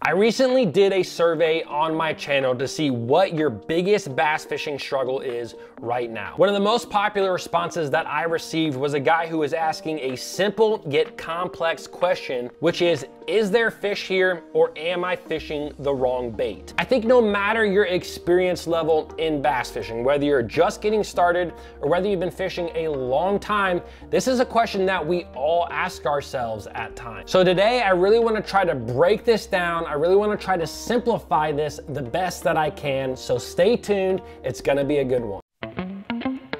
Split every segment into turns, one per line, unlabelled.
I recently did a survey on my channel to see what your biggest bass fishing struggle is right now. One of the most popular responses that I received was a guy who was asking a simple yet complex question, which is there fish here or am I fishing the wrong bait? I think no matter your experience level in bass fishing, whether you're just getting started or whether you've been fishing a long time, this is a question that we all ask ourselves at times. So today I really want to try to break this down. I really want to try to simplify this the best that I can, so stay tuned, it's gonna be a good one.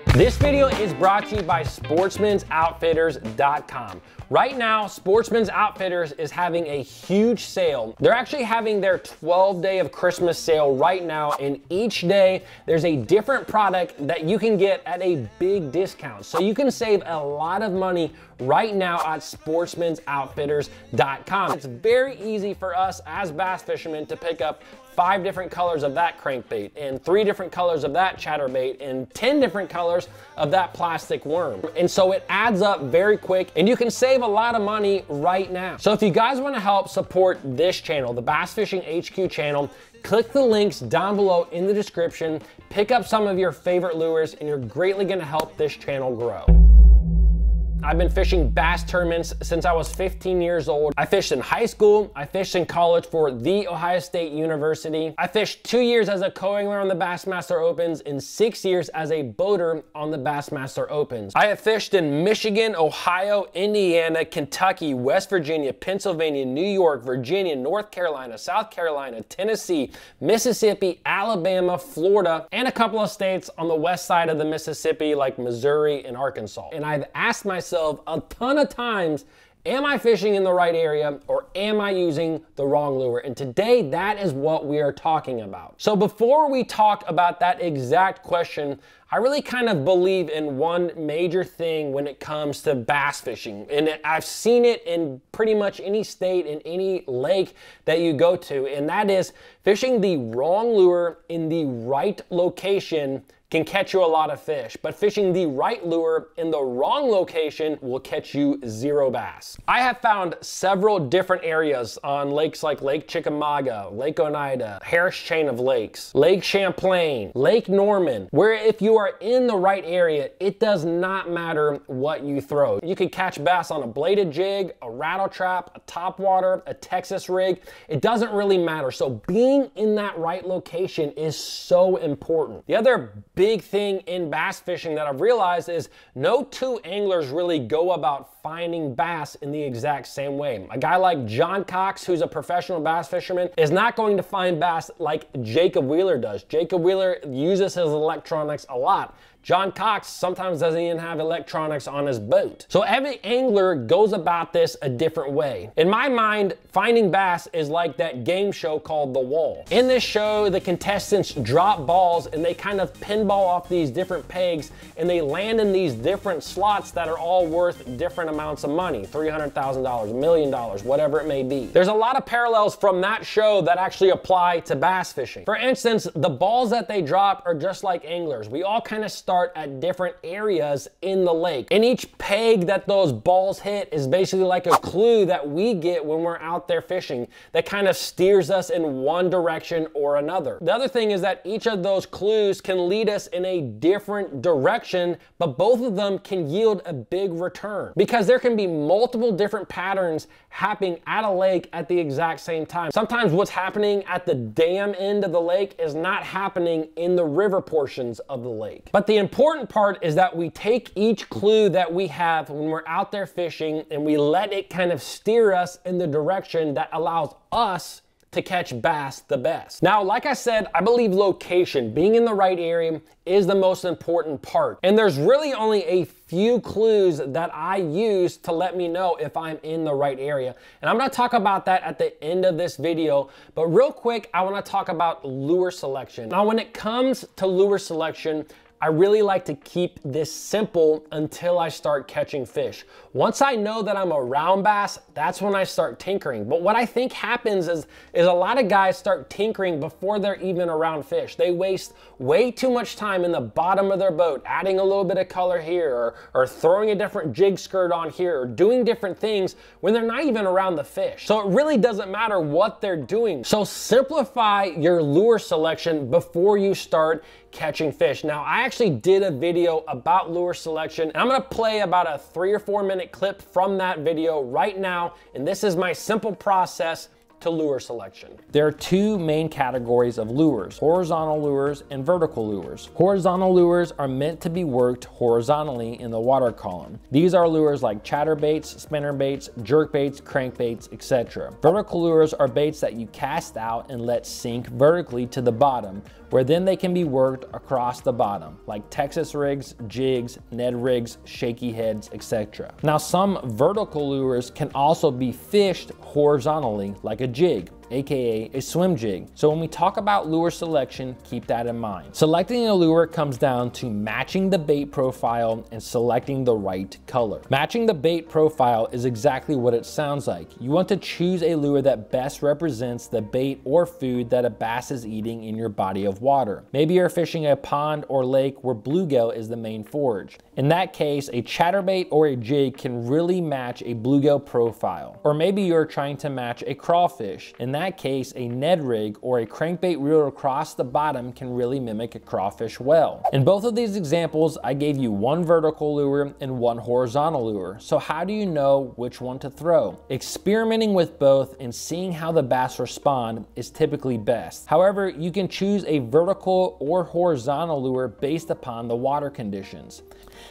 This video is brought to you by Sportsman'sOutfitters.com. Right now, Sportsman's Outfitters is having a huge sale. They're actually having their 12-day of Christmas sale right now, and each day there's a different product that you can get at a big discount. So you can save a lot of money right now at Sportsman'sOutfitters.com. It's very easy for us as bass fishermen to pick up 5 different colors of that crankbait and 3 different colors of that chatterbait and 10 different colors of that plastic worm. And so it adds up very quick and you can save a lot of money right now. So if you guys want to help support this channel, the Bass Fishing HQ channel, click the links down below in the description, pick up some of your favorite lures, and you're greatly going to help this channel grow. I've been fishing bass tournaments since I was 15 years old. I fished in high school, I fished in college for The Ohio State University. I fished 2 years as a co-angler on the Bassmaster Opens and 6 years as a boater on the Bassmaster Opens. I have fished in Michigan, Ohio, Indiana, Kentucky, West Virginia, Pennsylvania, New York, Virginia, North Carolina, South Carolina, Tennessee, Mississippi, Alabama, Florida, and a couple of states on the west side of the Mississippi like Missouri and Arkansas. And I've asked myself a ton of times, am I fishing in the right area or am I using the wrong lure? And today that is what we are talking about. So before we talk about that exact question, I really kind of believe in one major thing when it comes to bass fishing. And I've seen it in pretty much any state, in any lake that you go to, and that is fishing the wrong lure in the right location can catch you a lot of fish, but fishing the right lure in the wrong location will catch you 0 bass. I have found several different areas on lakes like Lake Chickamauga, Lake Oneida, Harris Chain of Lakes, Lake Champlain, Lake Norman, where if you are in the right area, it does not matter what you throw. You can catch bass on a bladed jig, a rattle trap, a topwater, a Texas rig. It doesn't really matter. So being in that right location is so important. The other big thing in bass fishing that I've realized is no two anglers really go about finding bass in the exact same way. A guy like John Cox, who's a professional bass fisherman, is not going to find bass like Jacob Wheeler does. Jacob Wheeler uses his electronics a lot. John Cox sometimes doesn't even have electronics on his boat. So every angler goes about this a different way. In my mind, finding bass is like that game show called The Wall. In this show, the contestants drop balls and they kind of pinball off these different pegs and they land in these different slots that are all worth different amounts of money, $300,000, $1 million, whatever it may be. There's a lot of parallels from that show that actually apply to bass fishing. For instance, the balls that they drop are just like anglers. We all kind of start at different areas in the lake. And each peg that those balls hit is basically like a clue that we get when we're out there fishing that kind of steers us in one direction or another. The other thing is that each of those clues can lead us in a different direction, but both of them can yield a big return because there can be multiple different patterns happening at a lake at the exact same time. Sometimes what's happening at the dam end of the lake is not happening in the river portions of the lake. But the important part is that we take each clue that we have when we're out there fishing and we let it kind of steer us in the direction that allows us to catch bass the best. Now, like I said, I believe location, being in the right area, is the most important part. And there's really only a few clues that I use to let me know if I'm in the right area. And I'm gonna talk about that at the end of this video. But real quick, I wanna talk about lure selection. Now, when it comes to lure selection, I really like to keep this simple until I start catching fish. Once I know that I'm around bass, that's when I start tinkering. But what I think happens is a lot of guys start tinkering before they're even around fish. They waste way too much time in the bottom of their boat, adding a little bit of color here, or throwing a different jig skirt on here, or doing different things when they're not even around the fish. So it really doesn't matter what they're doing. So simplify your lure selection before you start catching fish. Now, I actually did a video about lure selection, and I'm gonna play about a 3 or 4 minute clip from that video right now, and this is my simple process to lure selection. There are two main categories of lures: horizontal lures and vertical lures. Horizontal lures are meant to be worked horizontally in the water column. These are lures like chatterbaits, spinnerbaits, jerkbaits, crankbaits, etc. Vertical lures are baits that you cast out and let sink vertically to the bottom, where then they can be worked across the bottom, like Texas rigs, jigs, Ned rigs, shaky heads, etc. Now, some vertical lures can also be fished horizontally, like a jig, aka a swim jig. So when we talk about lure selection, keep that in mind. Selecting a lure comes down to matching the bait profile and selecting the right color. Matching the bait profile is exactly what it sounds like. You want to choose a lure that best represents the bait or food that a bass is eating in your body of water. Maybe you're fishing a pond or lake where bluegill is the main forage. In that case, a chatterbait or a jig can really match a bluegill profile. Or maybe you're trying to match a crawfish. In that case, a Ned rig or a crankbait reel across the bottom can really mimic a crawfish well. In both of these examples, I gave you one vertical lure and one horizontal lure. So how do you know which one to throw? Experimenting with both and seeing how the bass respond is typically best. However, you can choose a vertical or horizontal lure based upon the water conditions.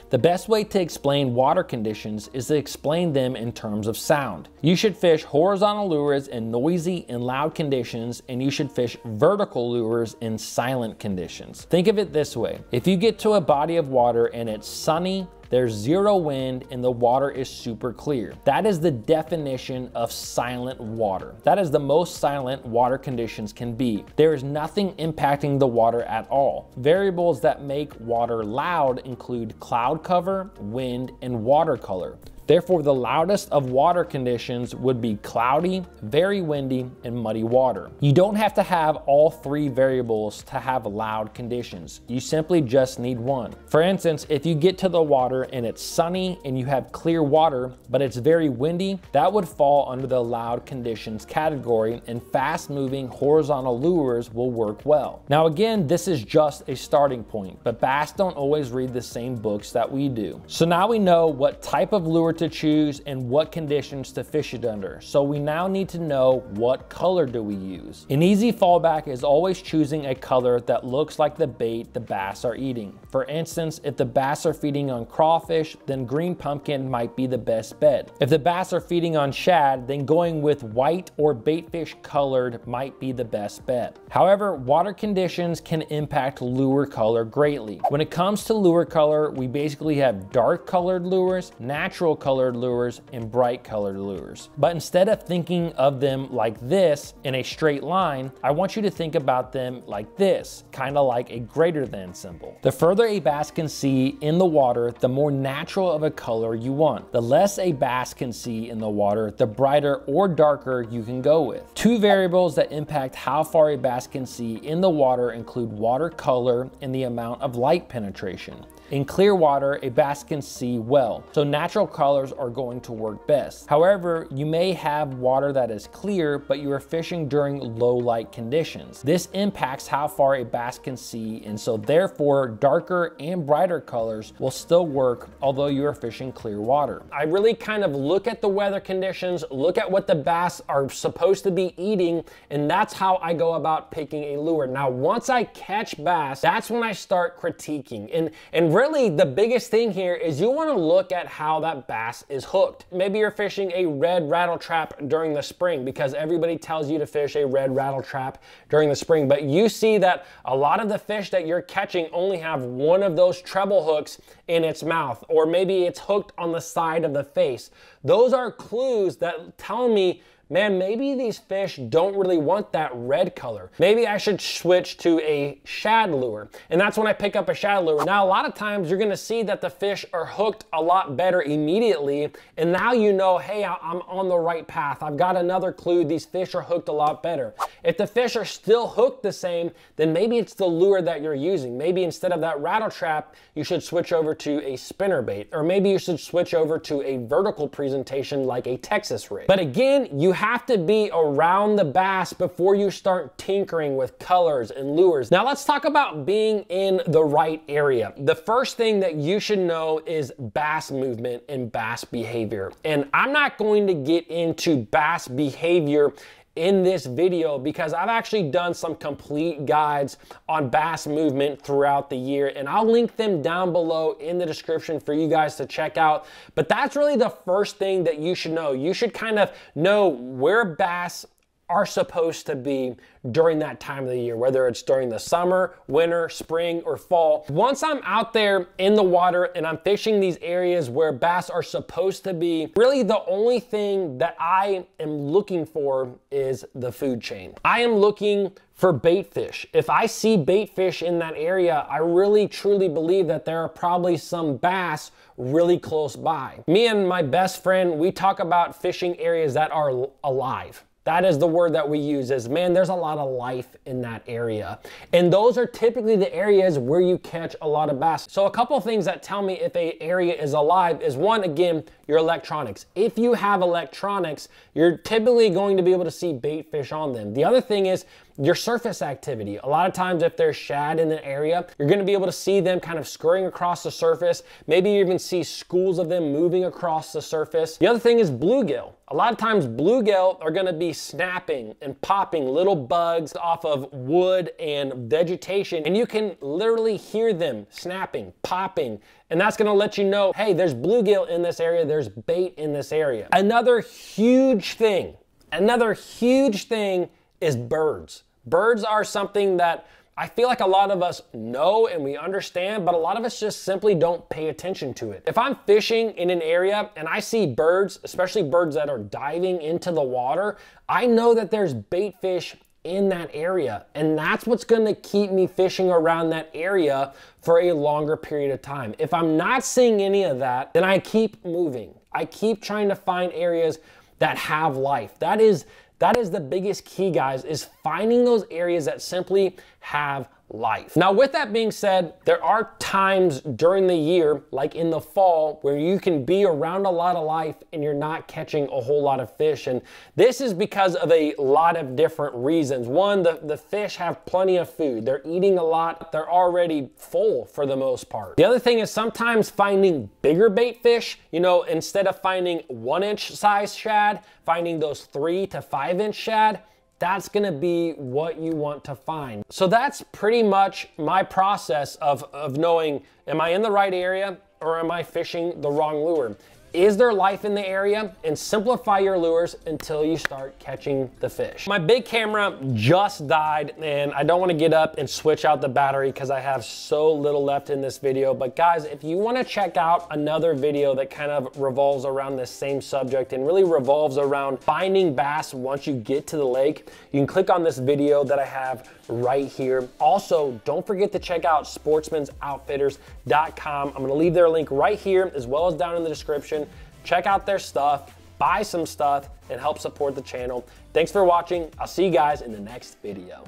The best way to explain water conditions is to explain them in terms of sound. You should fish horizontal lures in noisy and loud conditions, and you should fish vertical lures in silent conditions. Think of it this way: if you get to a body of water and it's sunny, there's zero wind, and the water is super clear. That is the definition of silent water. That is the most silent water conditions can be. There is nothing impacting the water at all. Variables that make water loud include cloud cover, wind, and water color. Therefore, the loudest of water conditions would be cloudy, very windy, and muddy water. You don't have to have all three variables to have loud conditions. You simply just need one. For instance, if you get to the water and it's sunny and you have clear water, but it's very windy, that would fall under the loud conditions category, and fast-moving horizontal lures will work well. Now again, this is just a starting point, but bass don't always read the same books that we do. So now we know what type of lure to choose and what conditions to fish it under. So we now need to know what color do we use. An easy fallback is always choosing a color that looks like the bait the bass are eating. For instance, if the bass are feeding on crawfish, then green pumpkin might be the best bet. If the bass are feeding on shad, then going with white or baitfish colored might be the best bet. However, water conditions can impact lure color greatly. When it comes to lure color, we basically have dark colored lures, natural colored lures, and bright colored lures. But instead of thinking of them like this in a straight line, I want you to think about them like this, kind of like a greater than symbol. The further a bass can see in the water, the more natural of a color you want. The less a bass can see in the water, the brighter or darker you can go with. Two variables that impact how far a bass can see in the water include water color and the amount of light penetration. In clear water, a bass can see well, so natural colors are going to work best. However, you may have water that is clear, but you are fishing during low light conditions. This impacts how far a bass can see, and so therefore darker and brighter colors will still work, although you are fishing clear water. I really kind of look at the weather conditions, look at what the bass are supposed to be eating, and that's how I go about picking a lure. Now, once I catch bass, that's when I start critiquing. And really the biggest thing here is you want to look at how that bass is hooked. Maybe you're fishing a red rattle trap during the spring because everybody tells you to fish a red rattle trap during the spring, but you see that a lot of the fish that you're catching only have one of those treble hooks in its mouth, or maybe it's hooked on the side of the face. Those are clues that tell me man, maybe these fish don't really want that red color. Maybe I should switch to a shad lure. And that's when I pick up a shad lure. Now, a lot of times you're gonna see that the fish are hooked a lot better immediately. And now you know, hey, I'm on the right path. I've got another clue. These fish are hooked a lot better. If the fish are still hooked the same, then maybe it's the lure that you're using. Maybe instead of that rattle trap, you should switch over to a spinner bait, or maybe you should switch over to a vertical presentation like a Texas rig. But again, you have to be around the bass before you start tinkering with colors and lures. Now let's talk about being in the right area. The first thing that you should know is bass movement and bass behavior. And I'm not going to get into bass behavior in this video because I've actually done some complete guides on bass movement throughout the year, and I'll link them down below in the description for you guys to check out. But that's really the first thing that you should know. You should kind of know where bass are supposed to be during that time of the year, whether it's during the summer, winter, spring, or fall. Once I'm out there in the water and I'm fishing these areas where bass are supposed to be, really the only thing that I am looking for is the food chain. I am looking for bait fish. If I see bait fish in that area, I really truly believe that there are probably some bass really close by. Me and my best friend, we talk about fishing areas that are alive. That is the word that we use, is, man, there's a lot of life in that area. And those are typically the areas where you catch a lot of bass. So a couple of things that tell me if an area is alive is, one, again, your electronics. If you have electronics, you're typically going to be able to see bait fish on them. The other thing is your surface activity. A lot of times if there's shad in the area, you're gonna be able to see them kind of scurrying across the surface. Maybe you even see schools of them moving across the surface. The other thing is bluegill. A lot of times bluegill are gonna be snapping and popping little bugs off of wood and vegetation, and you can literally hear them snapping, popping, and that's gonna let you know, hey, there's bluegill in this area, there's bait in this area. Another huge thing is birds. Birds are something that I feel like a lot of us know and we understand, but a lot of us just simply don't pay attention to it. If I'm fishing in an area and I see birds, especially birds that are diving into the water, I know that there's bait fish in that area, and that's what's gonna keep me fishing around that area for a longer period of time. If I'm not seeing any of that, then I keep moving. I keep trying to find areas that have life. That is the biggest key, guys, is finding those areas that simply have life. Now, with that being said, there are times during the year, like in the fall, where you can be around a lot of life and you're not catching a whole lot of fish. And this is because of a lot of different reasons. One, the fish have plenty of food. They're eating a lot. They're already full for the most part. The other thing is sometimes finding bigger bait fish, you know, instead of finding 1-inch size shad, finding those 3 to 5-inch shad, that's gonna be what you want to find. So that's pretty much my process of knowing, am I in the right area or am I fishing the wrong lure? Is there life in the area? And simplify your lures until you start catching the fish. My big camera just died and I don't want to get up and switch out the battery because I have so little left in this video. But guys, if you want to check out another video that kind of revolves around this same subject and really revolves around finding bass once you get to the lake, you can click on this video that I have right here. Also, don't forget to check out sportsmansoutfitters.com. I'm going to leave their link right here as well as down in the description. Check out their stuff, buy some stuff, and help support the channel. Thanks for watching. I'll see you guys in the next video.